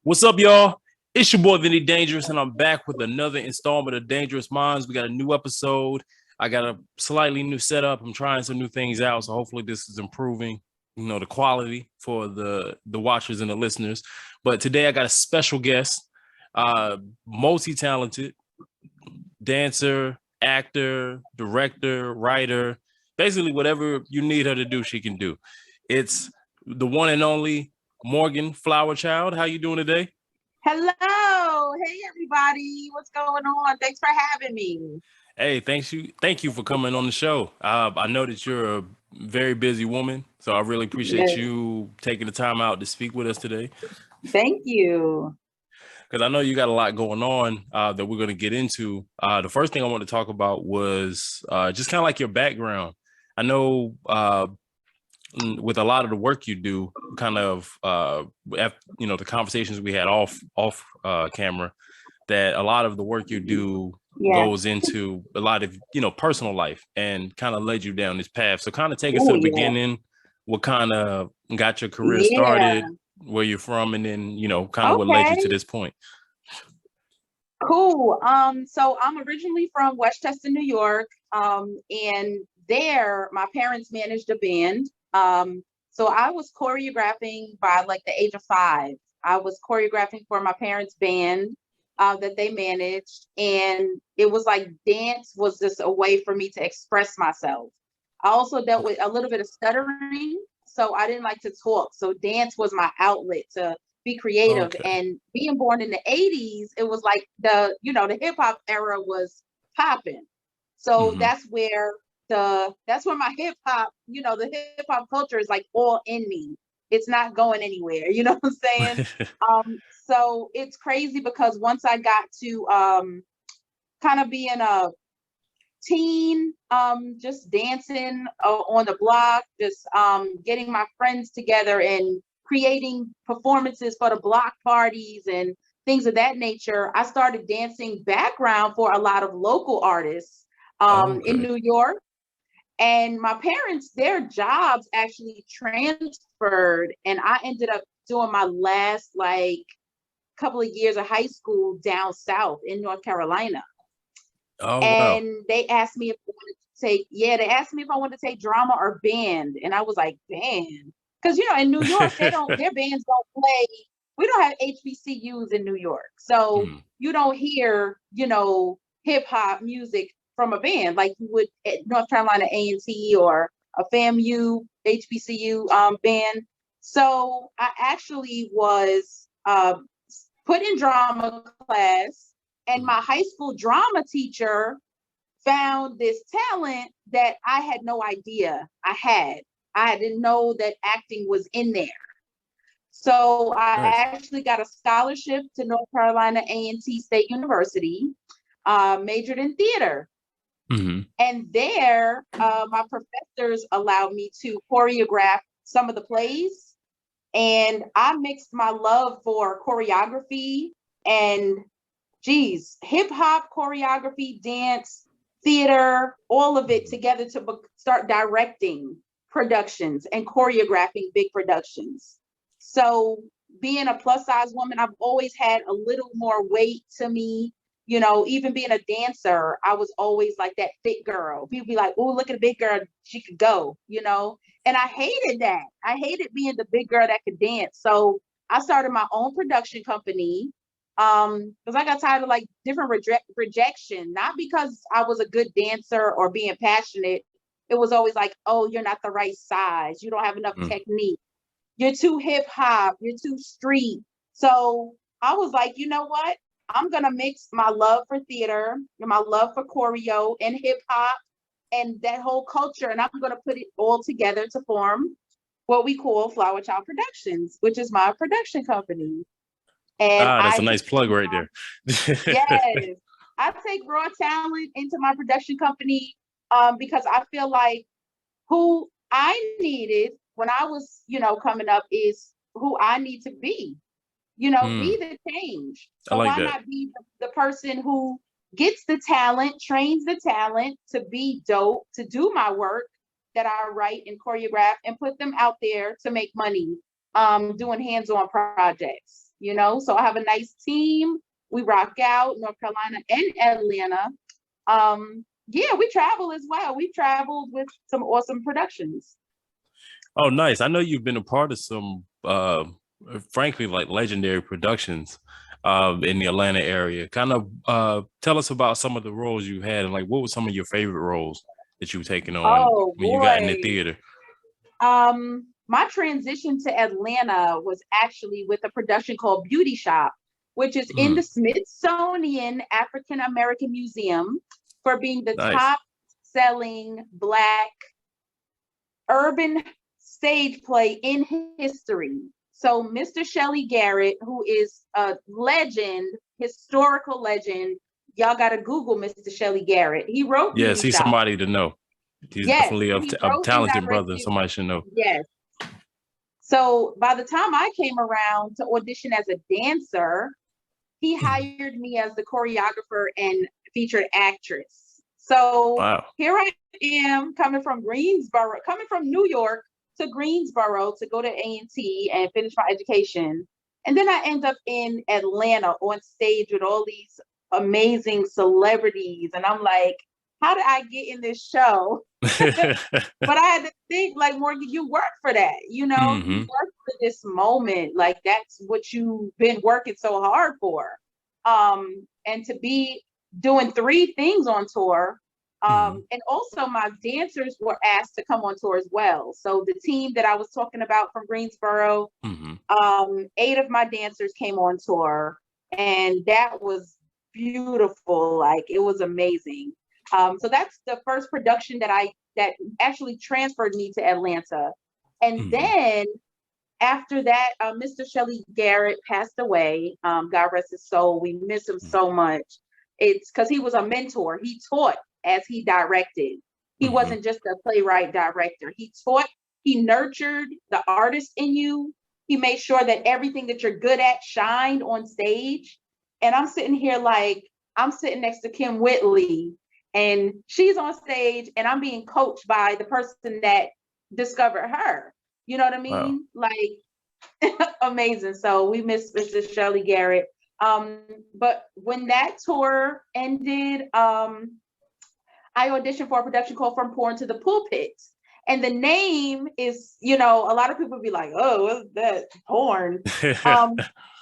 What's up, y'all? It's your boy Vinnie-Dangerous, and I'm back with another installment of Dangerous Minds. We got a new episode. I got a slightly new setup. I'm trying some new things out, so hopefully this is improving, the quality for the watchers and the listeners. But today I got a special guest, multi-talented dancer, actor, director, writer, basically whatever you need her to do, she can do. It's the one and only Morgan Flowerchild. How you doing today? Hello. Hey, everybody. What's going on? Thanks for having me. Hey, thank you for coming on the show. I know that you're a very busy woman, so I really appreciate Yes. you taking the time out to speak with us today. Thank you. Because I know you got a lot going on that we're going to get into. The first thing I want to talk about was just kind of like your background. I know with a lot of the work you do, kind of, the conversations we had off camera, that a lot of the work you do goes into a lot of, personal life and kind of led you down this path. So kind of take us to the beginning, what kind of got your career started, where you're from, and then, kind of what led you to this point. Cool. So I'm originally from Westchester, New York. And there, my parents managed a band. So I was choreographing by like the age of 5. I was choreographing for my parents' band that they managed. And it was like dance was just a way for me to express myself. I also dealt with a little bit of stuttering, so I didn't like to talk. So dance was my outlet to be creative. Okay. And being born in the 80s, it was like the hip hop era was popping. So that's where my hip hop, the hip hop culture is like all in me. It's not going anywhere. You know what I'm saying? So it's crazy because once I got to kind of being a teen, just dancing on the block, just getting my friends together and creating performances for the block parties and things of that nature, I started dancing background for a lot of local artists in New York. And my parents, their jobs actually transferred, and I ended up doing my last couple of years of high school down south in North Carolina. And they asked me if I wanted to take drama or band. And I was like, band. Because, in New York, their bands don't play. We don't have HBCUs in New York. So you don't hear, hip hop music from a band like you would at North Carolina A&T or a FAMU HBCU band. So I actually was put in drama class, and my high school drama teacher found this talent that I had no idea I had. I didn't know that acting was in there. So I actually got a scholarship to North Carolina A&T State University, majored in theater. And there, my professors allowed me to choreograph some of the plays. And I mixed my love for choreography and, hip hop choreography, dance, theater, all of it together to start directing productions and choreographing big productions. So being a plus size woman, I've always had a little more weight to me. Even being a dancer, I was always like that fit girl. People be like, oh, look at a big girl, she could go, and I hated that. I hated being the big girl that could dance. So I started my own production company because I got tired of different rejection, not because I was a good dancer or being passionate. It was always like, oh, you're not the right size. You don't have enough technique. You're too hip hop. You're too street. So I was like, you know what? I'm going to mix my love for theater and my love for choreo and hip hop and that whole culture. And I'm going to put it all together to form what we call FlowerChild Productions, which is my production company. And that's a nice plug right there. Yes. I take raw talent into my production company because I feel like who I needed when I was, coming up is who I need to be. Be the change. So why not be the person who gets the talent, trains the talent to be dope, to do my work that I write and choreograph and put them out there to make money, doing hands-on projects. you know, so I have a nice team. We rock out North Carolina and Atlanta. Yeah, we travel as well. We've traveled with some awesome productions. Oh, nice. I know you've been a part of some, frankly, like legendary productions in the Atlanta area. Kind of tell us about some of the roles you had and like what were some of your favorite roles that you were taking on Oh when you got in the boy. theater? My transition to Atlanta was actually with a production called Beauty Shop, which is in the Mm, Smithsonian African American Museum for being the nice. top selling Black urban stage play in history. So Mr. Shelley Garrett, who is a legend, historical legend, y'all got to Google Mr. Shelley Garrett. He wrote Yes, Beauty he's Shop. somebody to know. He's Yes, definitely he a wrote and talented brother. directed. Somebody should know. Yes. So by the time I came around to audition as a dancer, he hired me as the choreographer and featured actress. So Wow. here I am coming from Greensboro, coming from New York to Greensboro to go to A&T and finish my education. And then I end up in Atlanta on stage with all these amazing celebrities. And I'm like, how did I get in this show? But I had to think, like, Morgan, you work for that, you know, you Hmm. work for this moment. Like, that's what you've been working so hard for. And to be doing 3 things on tour. Hmm. And also my dancers were asked to come on tour as well. So the team that I was talking about from Greensboro, Hmm. 8 of my dancers came on tour, and that was beautiful. Like, it was amazing. So that's the first production that actually transferred me to Atlanta. And Hmm. then after that, Mr. Shelley Garrett passed away. God rest his soul. We miss him so much. It's because he was a mentor. He taught as he directed. He Hmm. wasn't just a playwright director. He taught, he nurtured the artist in you. He made sure that everything that you're good at shined on stage. And I'm sitting here like, I'm sitting next to Kim Whitley, and she's on stage, and I'm being coached by the person that discovered her. You know what I Wow. mean? Like, amazing. So we miss Mr. Shelley Garrett. But when that tour ended, I auditioned for a production called From Porn to the Pulpit. And the name is, you know, a lot of people be like, oh, what's that? Porn.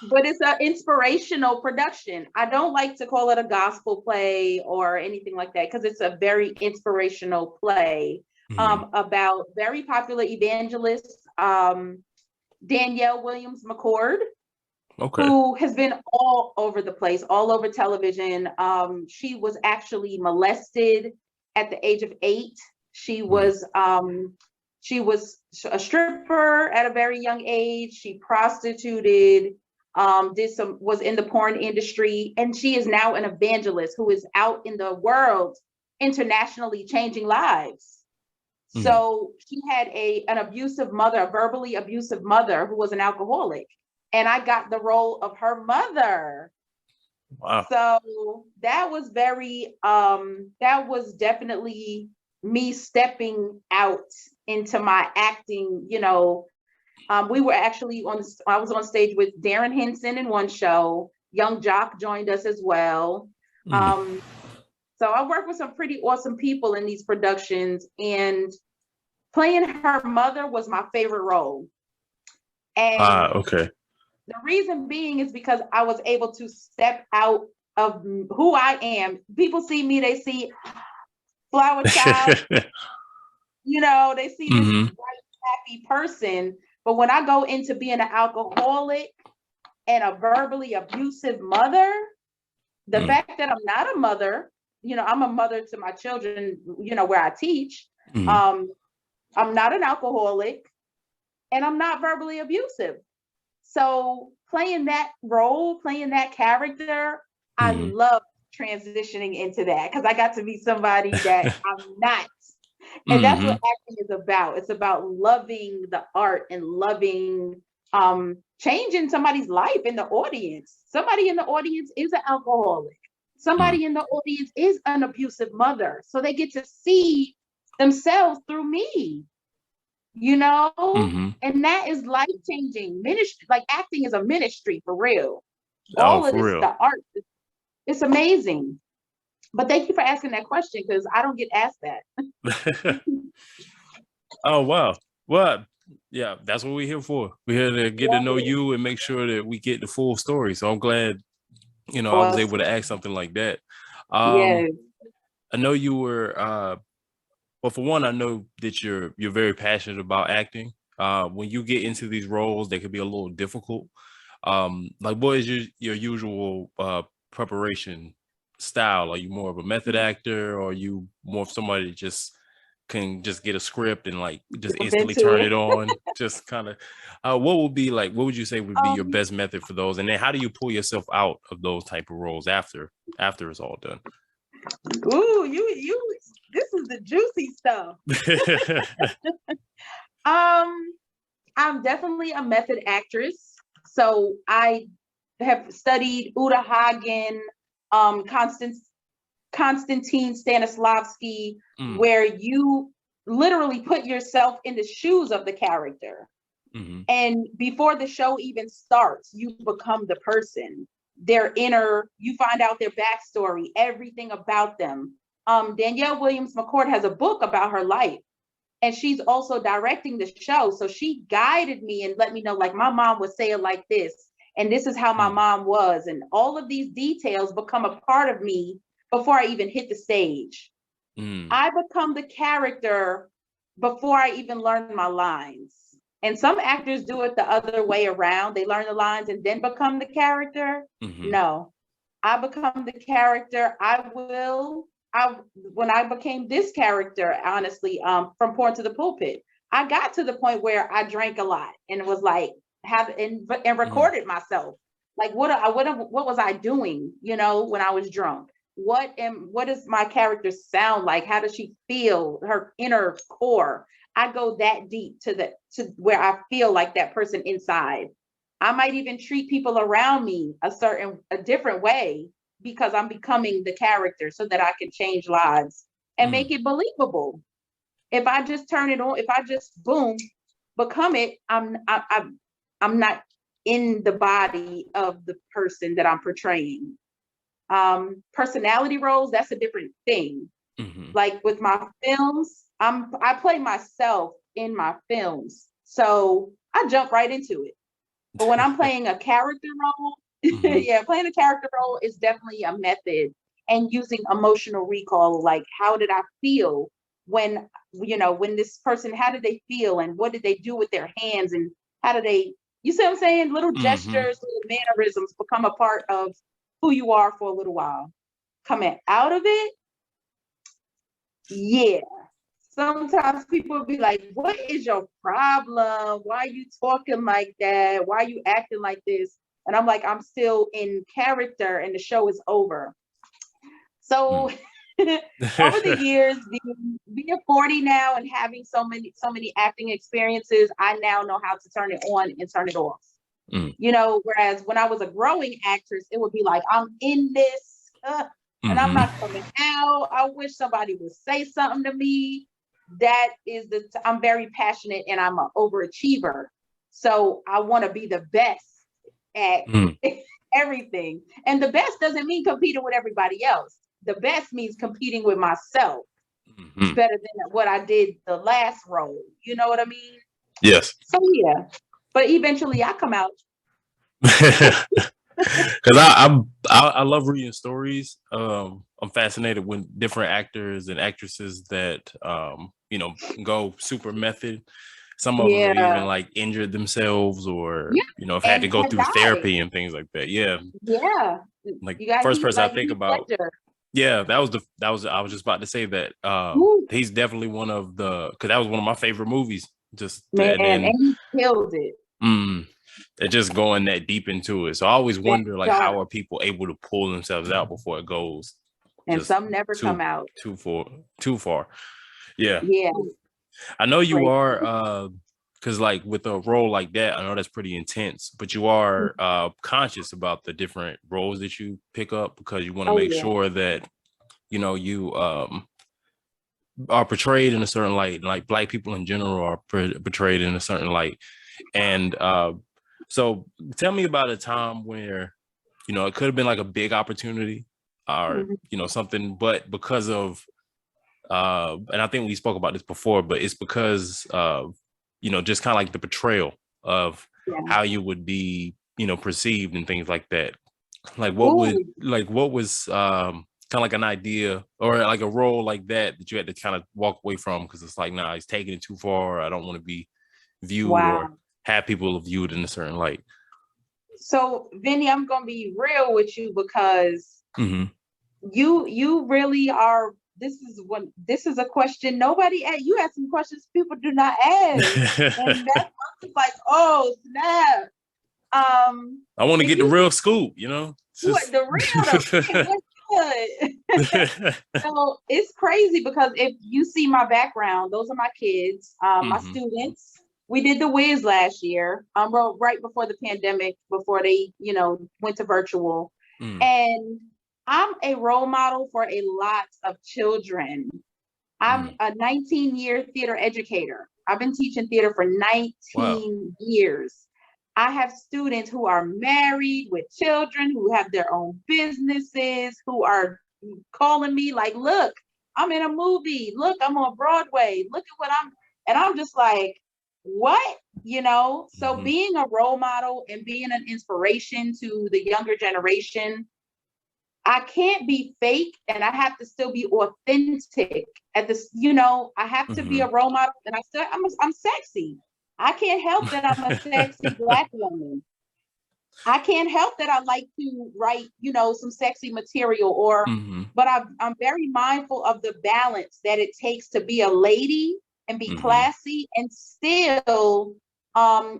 But it's an inspirational production. I don't like to call it a gospel play or anything like that, because it's a very inspirational play Hmm. about very popular evangelist Danielle Williams McCord, Okay. who has been all over the place, all over television. She was actually molested at the age of 8. She Mm. was a stripper at a very young age. She prostituted, was in the porn industry, and she is now an evangelist who is out in the world internationally changing lives. Mm. So she had an abusive mother, a verbally abusive mother who was an alcoholic. And I got the role of her mother. Wow. So that was that was definitely me stepping out into my acting, you know. We were actually I was on stage with Darren Henson in one show. Young Jock joined us as well. Mm. Um, so I worked with some pretty awesome people in these productions, and playing her mother was my favorite role. And Ah, okay. the reason being is because I was able to step out of who I am. People see me, they see FlowerChild, you know, they see this Hmm. bright, happy person. But when I go into being an alcoholic and a verbally abusive mother, the Mm. fact that I'm not a mother, you know, I'm a mother to my children, you know, where I teach. Mm. Um, I'm not an alcoholic, and I'm not verbally abusive. So playing that role, playing that character, I Mm. love transitioning into that because I got to be somebody that I'm not. And that's what Hmm. acting is about. It's about loving the art and loving changing somebody's life in the audience. Somebody in the audience is an alcoholic. Mm. Somebody in the audience is an abusive mother. So they get to see themselves through me. you know, Mm-hmm. and that is life-changing. Ministry, like acting is a ministry for real. Oh, All of for this, real. the art, it's amazing. But thank you for asking that question because I don't get asked that. Oh, wow. Well, yeah, that's what we're here for. We're here to get to know you and make sure that we get the full story. So I'm glad, I was able to ask something like that. Yes. I know you were well, for one, I know that you're very passionate about acting. When you get into these roles, they can be a little difficult. Like, what is your usual preparation style? Are you more of a method actor, or are you more of somebody that just can just get a script and like just Jump instantly into turn it. it on? Just kind of, what would you say would be your Um, best method for those? And then how do you pull yourself out of those type of roles after it's all done? ooh, this is the juicy stuff. I'm definitely a method actress. So I have studied Uta Hagen, um, Constant, Konstantin Stanislavski, Mm, where you literally put yourself in the shoes of the character. mhm, And before the show even starts, you become the person, their inner, you find out their backstory, everything about them. Danielle Williams McCord has a book about her life, and she's also directing the show. So she guided me and let me know, like, my mom would say it like this, and this is how my mm, mom was. And all of these details become a part of me before I even hit the stage. mm, I become the character before I even learn my lines. And some actors do it the other way around. They learn the lines and then become the character. mhm, No, I become the character. I when I became this character, honestly, from Porn to the Pulpit, I got to the point where I drank a lot and was like and mhm, recorded myself. Like what was I doing, when I was drunk? What does my character sound like? How does she feel? Her inner core. I go that deep to where I feel like that person inside. I might even treat people around me a different way because I'm becoming the character so that I can change lives and make mm, it believable. If I just turn it on, if I just boom, become it, I'm not in the body of the person that I'm portraying. Personality roles, that's a different thing. mhm, Like with my films, I play myself in my films. So I jump right into it. But when I'm playing a character role, mhm, yeah, playing a character role is definitely a method, and using emotional recall, like how did I feel when this person, how did they feel and what did they do with their hands and how do they, you see what I'm saying? Little mhm, gestures, little mannerisms become a part of who you are for a little while. Coming out of it, yeah. Sometimes people will be like, what is your problem? Why are you talking like that? Why are you acting like this? And I'm like, I'm still in character and the show is over. So mm. over the years, being 40 now and having so many acting experiences, I now know how to turn it on and turn it off. Mm, Whereas when I was a growing actress, it would be like, I'm in this and I'm mhm, not coming out. I wish somebody would say something to me. That is I'm very passionate and I'm an overachiever. So I want to be the best at mm, everything. And the best doesn't mean competing with everybody else. The best means competing with myself. It's mhm. better than what I did the last role. You know what I mean? Yes. So yeah. But eventually I come out. Because I love reading stories. I'm fascinated with different actors and actresses that go super method. Some of them have Yeah. even like injured themselves or Yeah. have had to And go had through died. therapy and things like that. Yeah, Yeah. like You got first person I like think Heath about. Ledger. Yeah, that was I was just about to say that. Woo, He's definitely one of the because that was one of my favorite movies. man, And and then he killed it. mm, they're just going that deep into it. So I always That wonder, like, how dark. are people able to pull themselves out before it goes And just some never come out. too far, too far. Yeah, Yeah. I know you Like, are. Because like with a role like that, I know that's pretty intense. But you are conscious about the different roles that you pick up because you want to oh make yeah. sure that you are portrayed in a certain light, like Black people in general are portrayed in a certain light. And so tell me about a time where, you know, it could have been like a big opportunity or, you know, something, but because of, and I think we spoke about this before, but it's because of, you know, just kind of like the portrayal of how you would be, you know, perceived and things like that. Like what was kind of like an idea or like a role like that that you had to kind of walk away from because it's like, nah, he's taking it too far. I don't want to be viewed or have people viewed in a certain light. So, Vinny, I'm gonna be real with you because you really are. This is a question nobody asked. You ask some questions people do not ask, and that's like, oh snap. I want to get the real scoop, you know. Just... the real good. So it's crazy because if you see my background, those are my kids, my students. We did the Wiz last year, right before the pandemic, before they, you know, went to virtual. And I'm a role model for a lot of children. I'm a 19-year theater educator. I've been teaching theater for 19 years. I have students who are married with children, who have their own businesses, who are calling me like, look, I'm in a movie. Look, I'm on Broadway. Look at what and I'm just like, what? You know, so being a role model and being an inspiration to the younger generation, I can't be fake and I have to still be authentic at this, you know, I have to be a role model and I'm sexy. I can't help that I'm a sexy Black woman. I can't help that I like to write, you know, some sexy material but I'm very mindful of the balance that it takes to be a lady and be classy and still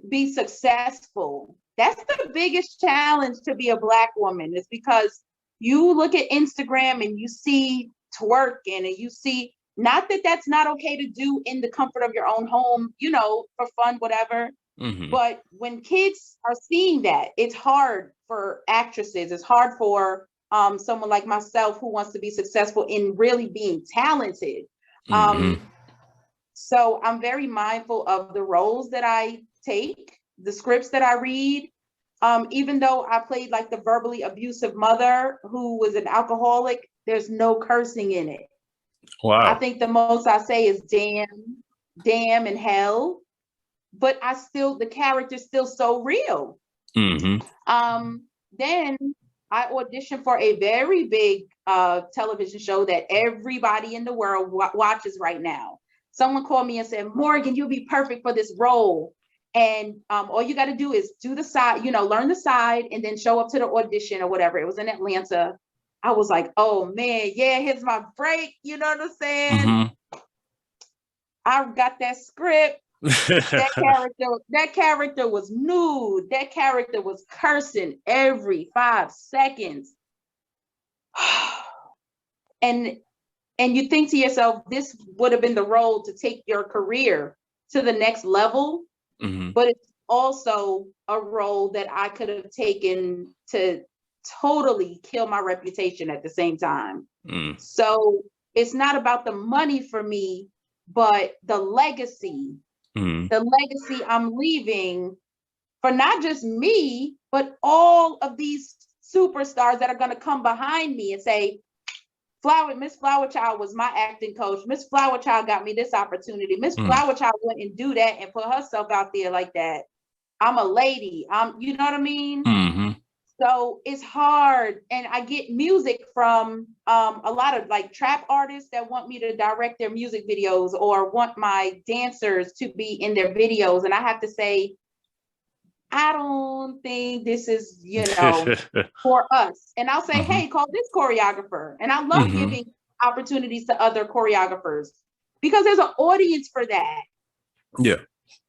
be successful. That's the biggest challenge to be a Black woman, is because you look at Instagram and you see twerking and you see, not that that's not okay to do in the comfort of your own home, you know, for fun, whatever. But when kids are seeing that, it's hard for actresses. It's hard for someone like myself who wants to be successful in really being talented. So I'm very mindful of the roles that I take, the scripts that I read. Even though I played like the verbally abusive mother who was an alcoholic, there's no cursing in it. Wow. I think the most I say is damn, and hell. But the character's still so real. Then I auditioned for a very big television show that everybody in the world watches right now. Someone called me and said, Morgan, you'll be perfect for this role. And all you got to do is do the side, you know, learn the side and then show up to the audition or whatever. It was in Atlanta. I was like, oh man, yeah, here's my break. You know what I'm saying? I got that script. That character was nude. That character was cursing every 5 seconds. And you think to yourself, this would have been the role to take your career to the next level. But it's also a role that I could have taken to totally kill my reputation at the same time. So it's not about the money for me, but the legacy. The legacy I'm leaving for not just me, but all of these superstars that are going to come behind me and say, Miss Flowerchild was my acting coach. Miss Flowerchild got me this opportunity. Miss Flowerchild went and do that and put herself out there like that. I'm a lady. You know what I mean? So it's hard. And I get music from a lot of like trap artists that want me to direct their music videos or want my dancers to be in their videos. And I have to say, I don't think this is, you know, for us. And I'll say, hey, call this choreographer. And I love giving opportunities to other choreographers because there's an audience for that. Yeah.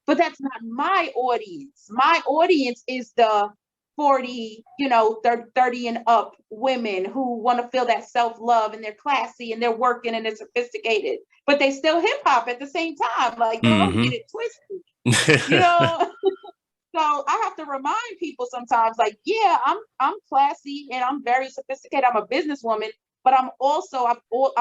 But that's not my audience. My audience is the 40, you know, 30 and up women who want to feel that self-love and they're classy and they're working and they're sophisticated, but they still hip hop at the same time. Like, don't get it twisted, you know? So I have to remind people sometimes, like, yeah, I'm classy and I'm very sophisticated. I'm a businesswoman, but I'm also, I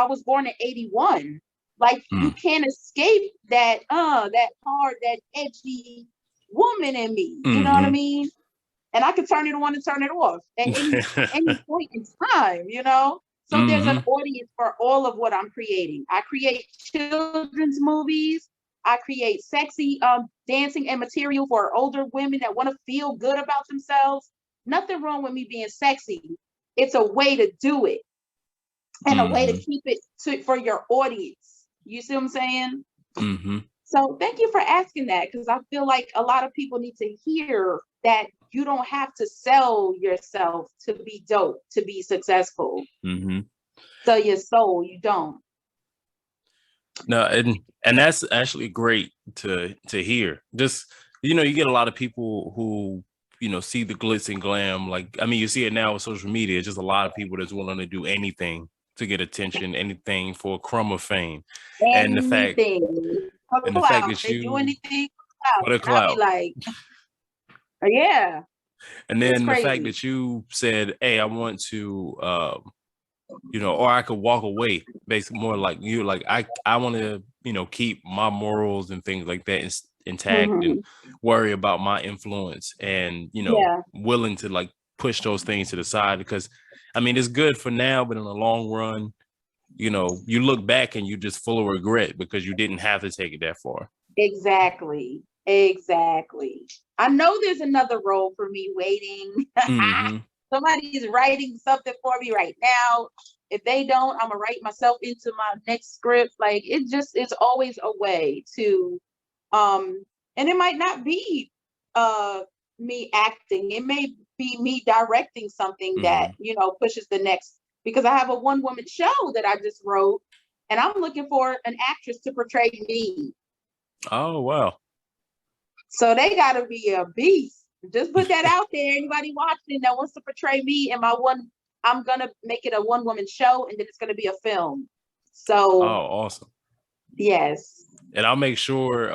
was born in 81. Like you can't escape that hard, that edgy woman in me. You know what I mean? And I could turn it on and turn it off at any point in time, you know? So there's an audience for all of what I'm creating. I create children's movies. I create sexy dancing and material for older women that want to feel good about themselves. Nothing wrong with me being sexy. It's a way to do it and a way to keep it for your audience. You see what I'm saying? So thank you for asking that, because I feel like a lot of people need to hear that you don't have to sell yourself to be dope, to be successful. Sell your soul, you don't. No, and that's actually great to hear. Just, you know, you get a lot of people who, you know, see the glitz and glam. Like, I mean, you see it now with social media. It's just a lot of people that's willing to do anything to get attention, anything for a crumb of fame. And the fact that you do anything for the clout. I'll be like, yeah. And then the fact that you said, hey, I want to you know, or I could walk away, basically more like you, like I want to, you know, keep my morals and things like that intact and worry about my influence and, you know, willing to like push those things to the side, because I mean, it's good for now, but in the long run, you know, you look back and you're just full of regret because you didn't have to take it that far. Exactly. I know there's another role for me waiting. Somebody's writing something for me right now. If they don't, I'm gonna write myself into my next script. Like it's always a way to, and it might not be me acting. It may be me directing something that, you know, pushes the next, because I have a one-woman show that I just wrote and I'm looking for an actress to portray me. Oh, wow. So they gotta be a beast. Just put that out there. Anybody watching that wants to portray me in my one, I'm gonna make it a one-woman show, and then it's gonna be a film. So, awesome. Yes. And I'll make sure,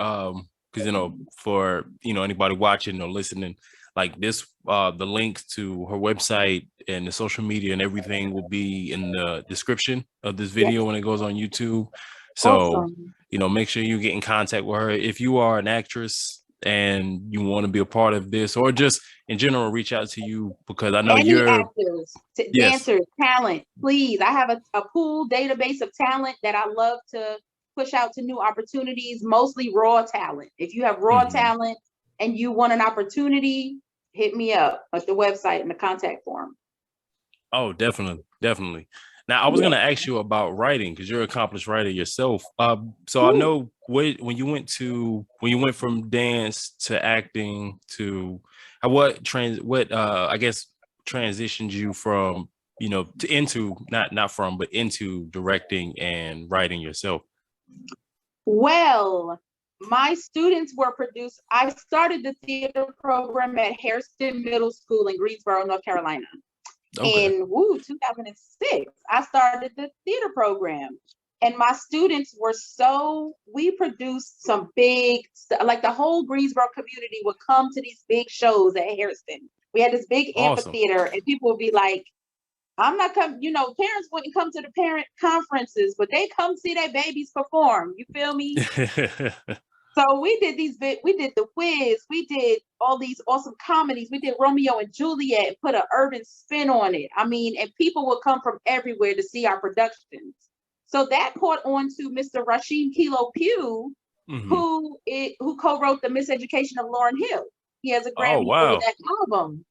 because you know, for anybody watching or listening, like this, the links to her website and the social media and everything will be in the description of this video when it goes on YouTube. So, make sure you get in contact with her if you are an actress and you want to be a part of this, or just in general, reach out to you, because I know you're actors, dancers, talent. Please, I have a pool database of talent that I love to push out to new opportunities, mostly raw talent. If you have raw talent and you want an opportunity, hit me up at the website in the contact form. Oh, definitely. Now, I was going to ask you about writing, because you're an accomplished writer yourself. So I know when you went from dance to acting to what I guess transitioned you from, into directing and writing yourself. Well, my students were produced. I started the theater program at Hairston Middle School in Greensboro, North Carolina. Okay. In 2006, I started the theater program, and my students were we produced some big, like the whole Greensboro community would come to these big shows at Hairston. We had this big amphitheater, and people would be like, I'm not coming, parents wouldn't come to the parent conferences, but they come see their babies perform. You feel me? So we did The Wiz, we did all these awesome comedies. We did Romeo and Juliet and put an urban spin on it. I mean, and people would come from everywhere to see our productions. So that caught on to Mr. Rasheem Kilo Pugh, who co-wrote The Miseducation of Lauryn Hill. He has a Grammy for that album.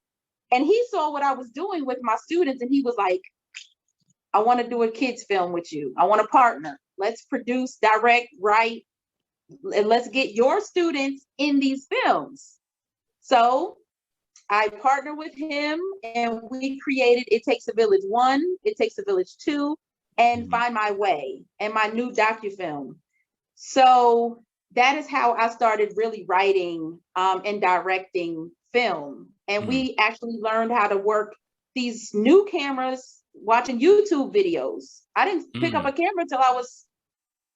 And he saw what I was doing with my students, and he was like, I want to do a kids film with you. I want to partner. Let's produce, direct, write, and let's get your students in these films. So I partnered with him, and we created It Takes a Village 1, It Takes a Village 2, and Find My Way, and my new docufilm. So that is how I started really writing and directing film. And we actually learned how to work these new cameras watching YouTube videos. I didn't pick up a camera until I was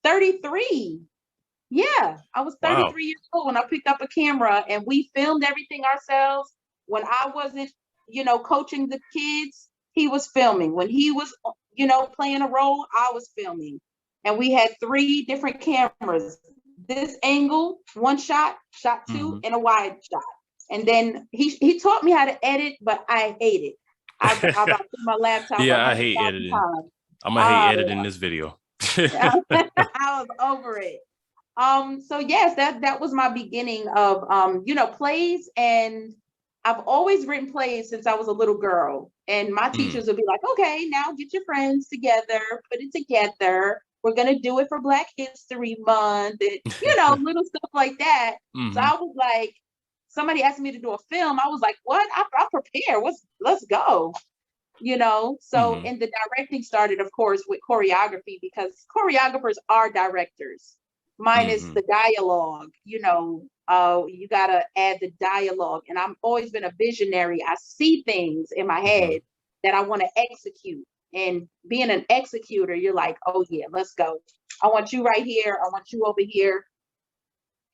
33. Yeah, I was 33 years old when I picked up a camera, and we filmed everything ourselves. When I wasn't, coaching the kids, he was filming. When he was, playing a role, I was filming. and we had 3 different cameras. This angle, 1 shot, shot 2, and a wide shot. And then he taught me how to edit, but I hate it. I about threw my laptop. Yeah, I hate editing. Times. I'm gonna hate editing this video. I was over it. So yes, that was my beginning of plays, and I've always written plays since I was a little girl. And my teachers would be like, okay, now get your friends together, put it together. We're gonna do it for Black History Month, and little stuff like that. So I was like, somebody asked me to do a film. I was like, what? I'm prepared. Let's go. So and the directing started, of course, with choreography, because choreographers are directors. Minus the dialogue, you gotta add the dialogue. And I've always been a visionary. I see things in my head that I want to execute. And being an executor, you're like, oh yeah, let's go. I want you right here. I want you over here.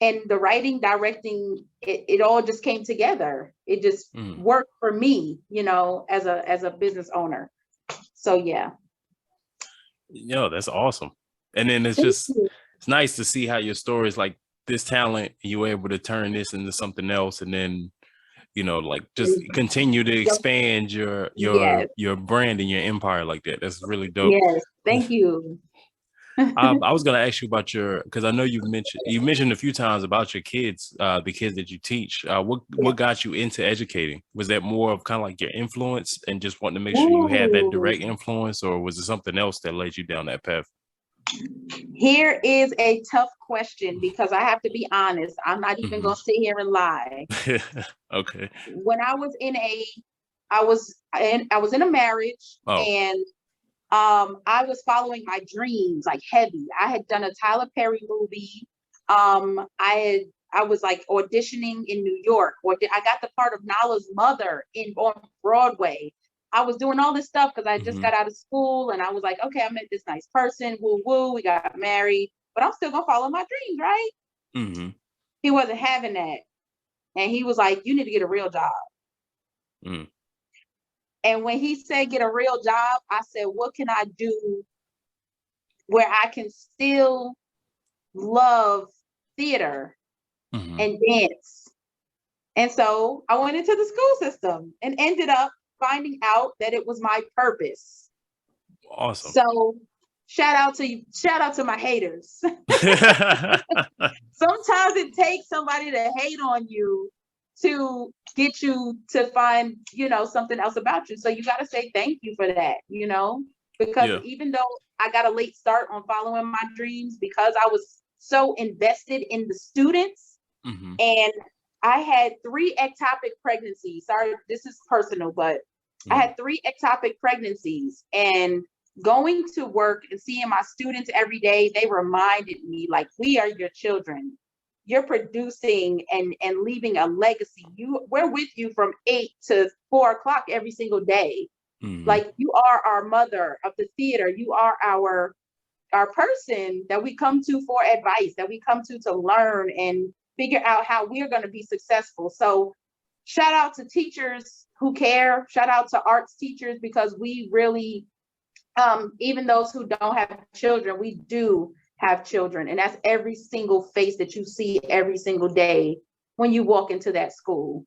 And the writing, directing, it all just came together. It just worked for me, as a business owner. So yeah. That's awesome. And then it's nice to see how your story is like this talent, you were able to turn this into something else, and then just continue to expand your brand and your empire like that. That's really dope. Yes, thank you. I was gonna ask you about because I know you mentioned a few times about your kids, the kids that you teach. What got you into educating? Was that more of kind of like your influence and just wanting to make sure you had that direct influence, or was it something else that led you down that path? Here is a tough question, because I have to be honest. I'm not even gonna sit here and lie. Okay. When I was in a marriage, and I was following my dreams like heavy. I had done a Tyler Perry movie. I was like auditioning in New York, or I got the part of Nala's mother on Broadway. I was doing all this stuff because I just got out of school, and I was like, okay, I met this nice person, woo woo, we got married, but I'm still gonna follow my dreams, right? He wasn't having that, and he was like, you need to get a real job. And when he said get a real job, I said, what can I do where I can still love theater and dance? And so I went into the school system and ended up finding out that it was my purpose. Awesome. So shout out to my haters. Sometimes it takes somebody to hate on you to get you to find, something else about you. So you got to say thank you for that, because even though I got a late start on following my dreams, because I was so invested in the students, and I had 3 ectopic pregnancies. Sorry, this is personal, but I had 3 ectopic pregnancies, and going to work and seeing my students every day, they reminded me, like, we are your children. You're producing and leaving a legacy. We're with you from 8 to 4 o'clock every single day. Like, you are our mother of the theater. You are our person that we come to for advice, that we come to learn and figure out how we're going to be successful. So shout out to teachers who care. Shout out to arts teachers, because we really, even those who don't have children, we do have children. And that's every single face that you see every single day when you walk into that school.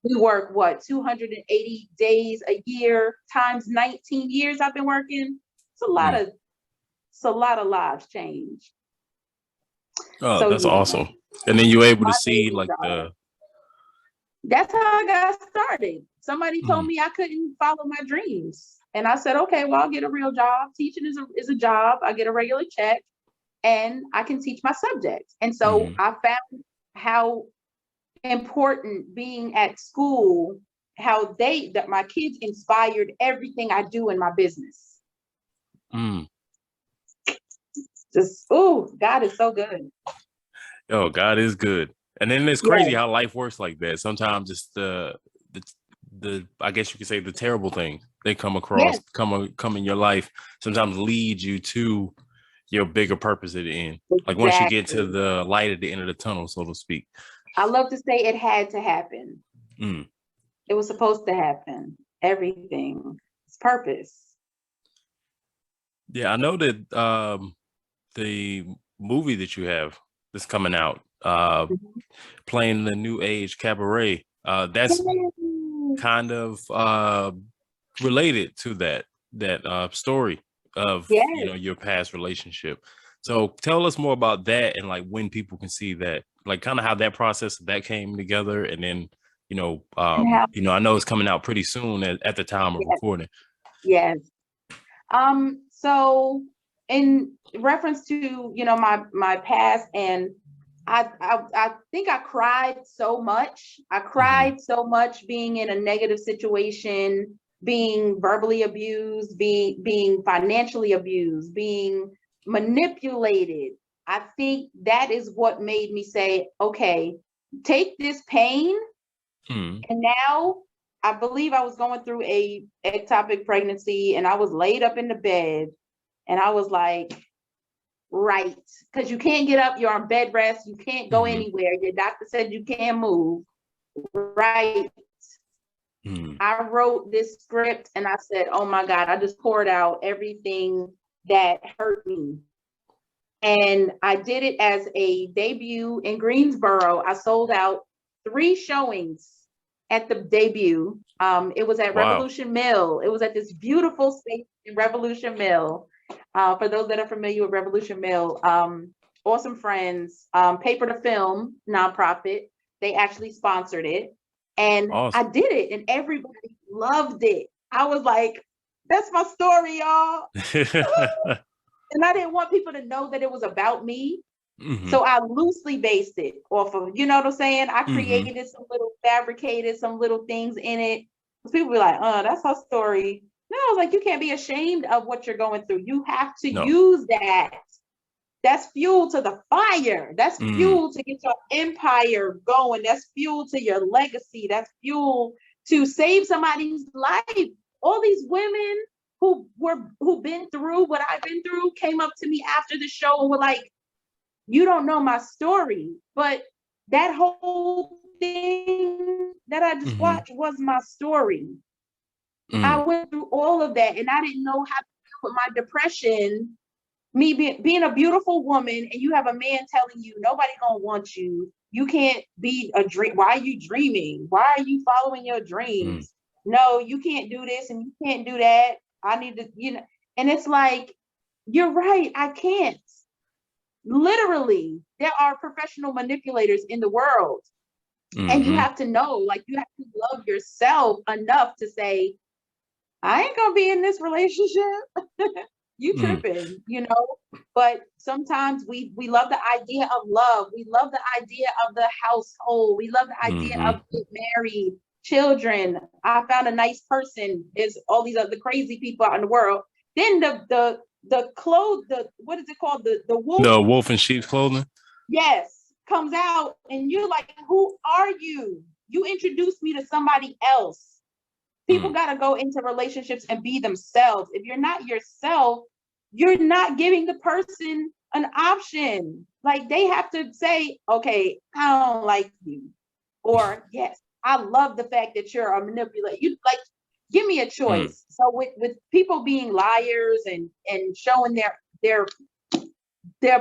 We work 280 days a year times 19 years I've been working. It's a lot of lives change. Oh, so, that's awesome. And then you're able to see like that's how I got started. Somebody told me I couldn't follow my dreams. And I said, okay, well, I'll get a real job. Teaching is a job. I get a regular check and I can teach my subjects. And so I found how important being at school, that my kids inspired everything I do in my business. God is so good. Oh, God is good. And then it's crazy how life works like that. Sometimes it's the I guess you could say the terrible things they come across, come in your life, sometimes lead you to your bigger purpose at the end. Like once you get to the light at the end of the tunnel, so to speak. I love to say it had to happen. It was supposed to happen. Everything. It's purpose. Yeah, I know that the movie that you have that's coming out, Mhm. playing the new Age Cabaret, that's Yay! kind of related to that story of, you know, Yes. your past relationship. So tell us more about that and like when people can see that, like kind of how that process that came together, and then And how, I know it's coming out pretty soon at the time of yes, recording. yes. So in reference to, my past, and I think I cried so much. I Hmm. cried so much being in a negative situation, being verbally abused, being financially abused, being manipulated. I think that is what made me say, okay, take this pain. Hmm. And now I believe I was going through a ectopic pregnancy, and I was laid up in the bed, and I was like, right, because you can't get up, you're on bed rest, you can't go Hmm. anywhere. Your doctor said you can't move. Right. Hmm. I wrote this script and I said, oh my God, I just poured out everything that hurt me. And I did it as a debut in Greensboro. I sold out 3 showings at the debut. It was at Wow. Revolution Mill. It was at this beautiful space in Revolution Mill. For those that are familiar with Revolution Mill, awesome friends, Paper to Film nonprofit. They actually sponsored it, and I Awesome. did it, and everybody loved it. I was like, "That's my story, y'all." And I didn't want people to know that it was about me. Hmm. So I loosely based it off of, you know what I'm saying? I Hmm. created some little fabricated some little things in it. Because people be like, that's her story. No, I was like, you can't be ashamed of what you're going through. You have to No. use that. That's fuel to the fire. That's Mm. fuel to get your empire going. That's fuel to your legacy. That's fuel to save somebody's life. All these women who've been through what I've been through came up to me after the show and were like, you don't know my story, but that whole thing that I just Hmm. watched was my story. I Mm. went through all of that and I didn't know how to deal with my depression. Me being a beautiful woman, and you have a man telling you nobody gonna want you. You can't be a dream. Why are you dreaming? Why are you following your Mm. dreams? No, you can't do this and you can't do that. I need to, and it's like, you're right, I can't. Literally, there are professional manipulators in the world. And you Hmm. have to know, like, you have to love yourself enough to say, I ain't gonna be in this relationship. You Mm. tripping, But sometimes we love the idea of love. We love the idea of the household. We love the idea of Hmm. getting married, children. I found a nice person. Is all these other crazy people out in the world. Then the clothes, the what is it called? The wolf, The wolf in sheep's clothing. yes, comes out, and you're like, who are you? You introduced me to somebody else. People Mm. got to go into relationships and be themselves. If you're not yourself, you're not giving the person an option. Like, they have to say, okay, I don't like you. Or yes, I love the fact that you're a manipulator. You like, give me a Mm. choice. So with people being liars and showing their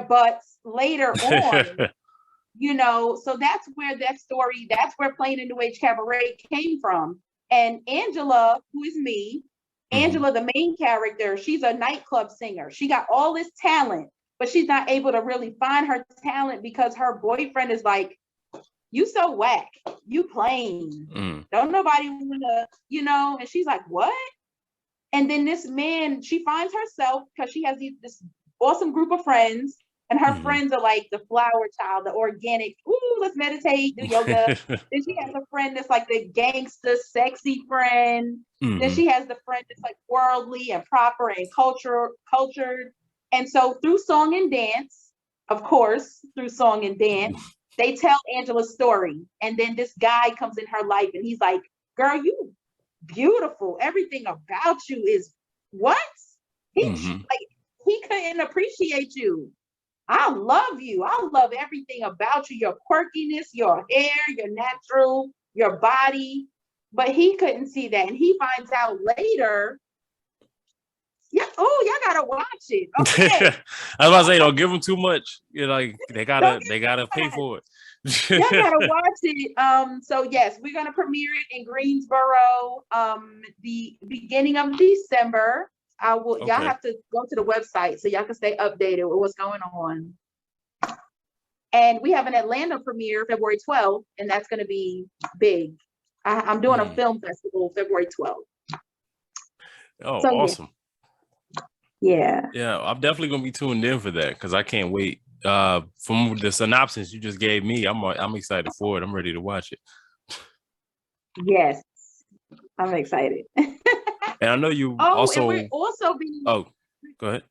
butts later on, so that's where Playing in New Age Cabaret came from. And Angela, who is me, Hmm. Angela, the main character, she's a nightclub singer. She got all this talent, but she's not able to really find her talent because her boyfriend is like, you so whack, you plain, Mm. don't nobody wanna, and she's like, what? And then this man, she finds herself because she has this awesome group of friends, and her Hmm. friends are like the flower child, the organic, ooh, let's meditate, do yoga. Then she has a friend that's like the gangster, sexy friend. Then Hmm. she has the friend that's like worldly and proper and cultured. And so through song and dance, of course, through song and dance, they tell Angela's story. And then this guy comes in her life and he's like, girl, you beautiful. Everything about you is what? Hmm. Like, he couldn't appreciate you. I love you. I love everything about you, your quirkiness, your hair, your natural, your body. But he couldn't see that. And he finds out later Yeah. Oh, y'all gotta watch it. Okay. I was about to say, don't give them too much. You're like, they gotta pay Much. for it. Y'all gotta watch it. So yes, we're gonna premiere it in Greensboro the beginning of December. Y'all have to go to the website so y'all can stay updated with what's going on. And we have an Atlanta premiere February 12th, and that's gonna be big. I'm doing a film festival February 12th. Oh, so, awesome. Yeah. Yeah, I'm definitely gonna be tuned in for that because I can't wait. From the synopsis you just gave me, I'm excited for it. I'm ready to watch it. Yes, I'm excited. And I know you and we're also being. Oh, go ahead.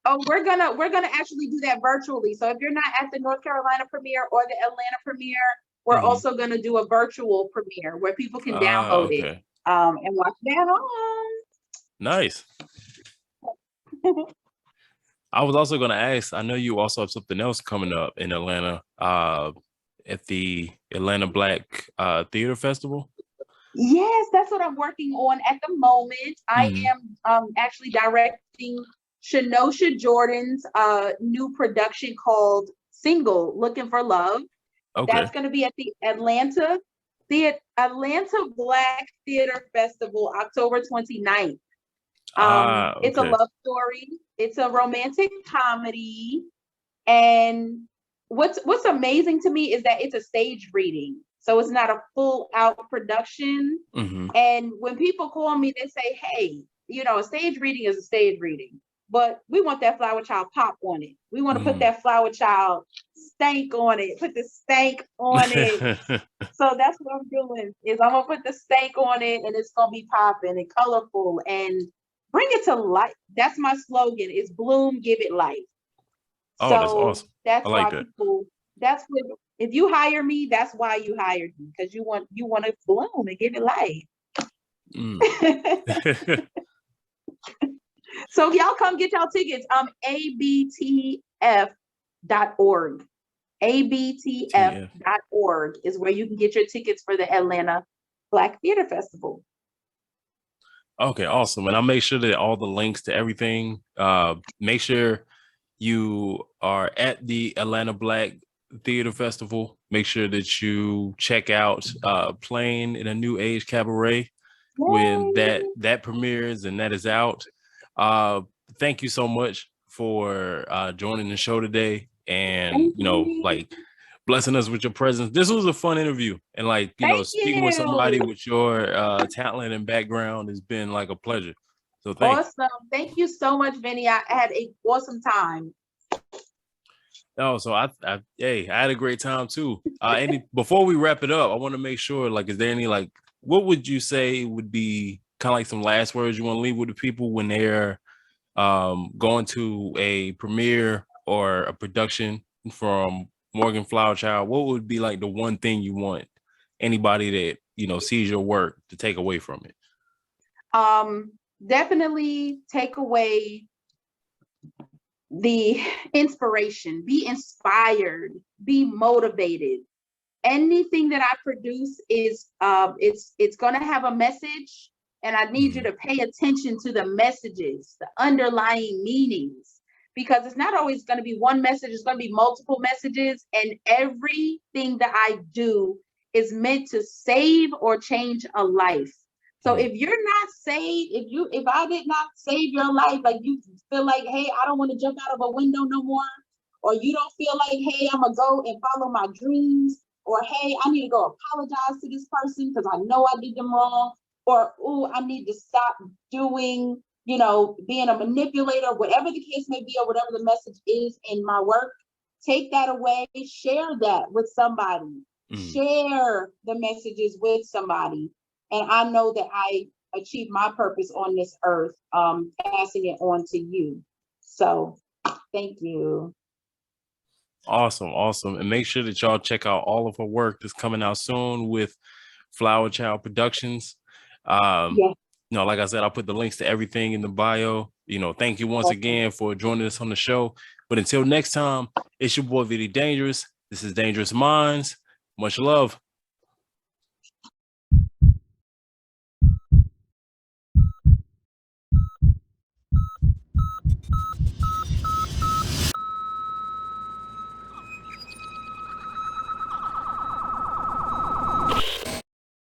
Oh, we're gonna actually do that virtually. So if you're not at the North Carolina premiere or the Atlanta premiere, we're also gonna do a virtual premiere where people can download it and watch it at home. Nice. I was also gonna ask, I know you also have something else coming up in Atlanta at the Atlanta Black Theater Festival. Yes, that's what I'm working on at the moment. I am actually directing Shanosha Jordan's new production called Single, Looking for Love. Okay. That's going to be at the Atlanta Black Theater Festival, October 29th. It's a love story. It's a romantic comedy. And what's amazing to me is that it's a stage reading. So it's not a full out production. And when people call me, they say, hey, a stage reading is a stage reading, but we want that FlowerChild pop on it. We want to put that FlowerChild stank on it, put the stank on it. So that's what I'm doing is I'm going to put the stank on it, and it's going to be popping and colorful and bring it to life. That's my slogan is bloom, give it life. Oh, so that's awesome. That's why people, that's what, if you hire me, that's why you hired me, because you want to bloom and give it life. So y'all come get y'all tickets. abtf.org. abtf.org is where you can get your tickets for the Atlanta Black Theater Festival. Okay, awesome. And I'll make sure that all the links to everything, make sure you are at the Atlanta Black Theater Festival. Make sure that you check out Playing in a New Age Cabaret when that premieres and that is out. Thank you so much for joining the show today and blessing us with your presence. This was a fun interview, and speaking with somebody with your talent and background has been like a pleasure. So thanks. Awesome. Thank you so much, Vinny. I had an awesome time. Oh, so I had a great time too. Before we wrap it up, I want to make sure, is there any what would you say would be kind of some last words you want to leave with the people when they're going to a premiere or a production from Morgan Flowerchild? What would be the one thing you want anybody that sees your work to take away from it? Definitely take away the inspiration. Be inspired, be motivated. Anything that I produce is it's going to have a message, and I need you to pay attention to the messages, the underlying meanings, because it's not always going to be one message. It's going to be multiple messages, and everything that I do is meant to save or change a life. So if you're not saved, if I did not save your life, you feel like, hey, I don't want to jump out of a window no more, or you don't feel like, hey, I'm gonna go and follow my dreams, or hey, I need to go apologize to this person because I know I did them wrong, or I need to stop doing, being a manipulator, whatever the case may be, or whatever the message is in my work, take that away, share that with somebody, share the messages with somebody. And I know that I achieved my purpose on this earth, passing it on to you. So thank you. Awesome. And make sure that y'all check out all of her work that's coming out soon with FlowerChild Productions. Like I said, I'll put the links to everything in the bio. Thank you once again for joining us on the show. But until next time, it's your boy Vinnie-Dangerous. This is Dangerous Minds. Much love.